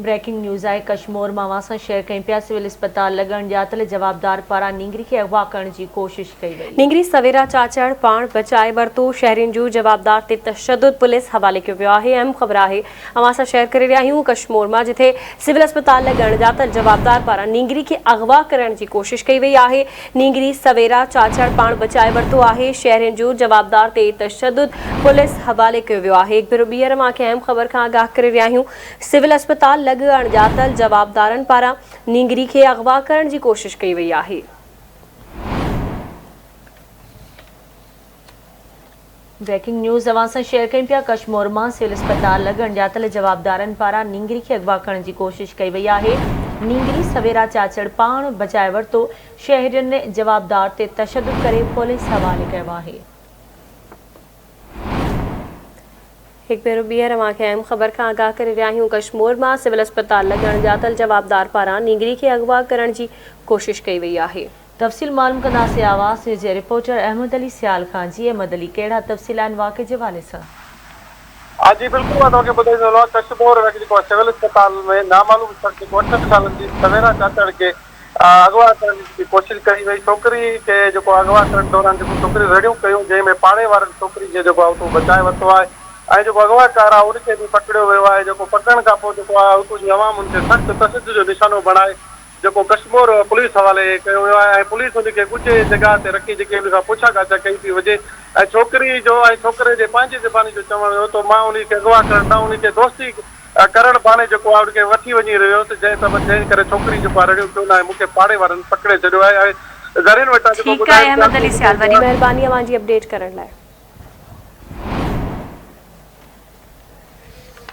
Breaking news आहे। कश्मीर मां अवां सां शेयर कयूं पिया। सिविल अस्पताल लगण जातल जवाबदार पारां नींगरी खे अगवा करण जी कोशिश कई वई। नींगरी सवेरा चाचड़ पाण बचाए वरितो। शहरियुनि जूं जवाबदार ते तशद्दुद पुलिस हवाले कयो वियो आहे। अहम ख़बर आहे अवां सां शेयर करे रहिया आहियूं कश्मीर मां, जिथे सिविल अस्पताल लगण जातल जवाबदार पारां नींगरी खे अगवा करण जी कोशिश कई वई आहे। नींगरी सवेरा चाचड़ पाण बचाए वरितो आहे। शहरियुनि जूं जवाबदार ते तशद्दुद पुलिस हवाले कयो वियो आहे। हिकु भेरो ॿीहर मां अहम ख़बर खां आगाह करे रहिया आहियूं। सिविल अस्पताल लॻ अणॼातल जवाबदारनि पारां नींगरी खे अगवा करण जी कोशिश कई वई आहे। ब्रेकिंग न्यूज़ अवां सां शेयर कयूं पिया। कश्मीर मां सिविल अस्पताल लगण जातल जवाबदारनि पारां नींगरी खे अगवा करण जी कोशिश कई वई आहे। नींगरी सवेरा चाचड़ पाण बचाए वरितो। शहरियुनि जवाबदार ते तशद्दुद करे पुलिस हवाले कयो आहे। हिकु भेरो ॿीहर मां अहम ख़बर खां आगाह करे रहिया आहियूं। कश्मीर मां सिविल अस्पताल लगण जातल जवाबदार पारां नींगरी खे अगवा करण जी कोशिश कई वई आहे। तफ़सील मालूम कंदासीं आवाज़ जे रिपोर्टर अहमद अली सियाल खां। जी अहमद अली, कहिड़ा तफ़सील आहिनि वाक़े जे हवाले सां? हाँ जी बिल्कुल, मां तव्हांखे ॿुधाए थो कश्मीर सिविल अस्पताल में नामालूम शख़्स 68 सालनि जी सवेरा चाचड़ के अगवा करण जी कोशिश कई वई। छोकिरी के अगवा करण दौरान छोकिरी रड़ियूं कयूं, जंहिंमें पाड़े वारनि छोकिरी खे बचाए वरितो आहे ऐं अगवाकार आहे उनखे भी पकड़ियो वियो आहे। पकड़ण खां पोइ उतां जी अवाम उनखे सख़्त तशद्दुद जो निशानो बणाए कश्मीर पुलिस हवाले कयो वियो आहे। पुलिस उनखे कुझु जगह ते रखी उनखां पुछा ॻाछा कई थी वञे। छोकिरी जो छोकिरे जे पंहिंजे ज़बानी जो चवण हुयो त मां उनखे अगवा करण न उनखे दोस्ती करण बाने उनखे वठी वञी रहियो त जंहिं करे छोकिरी रड़ियूं कयूं ऐं मूंखे पाड़े वारनि पकड़े छॾियो आहे। ठीकु आहे अहमद अली सियाल, वॾी महिरबानी अवां जी अपडेट करण लाइ।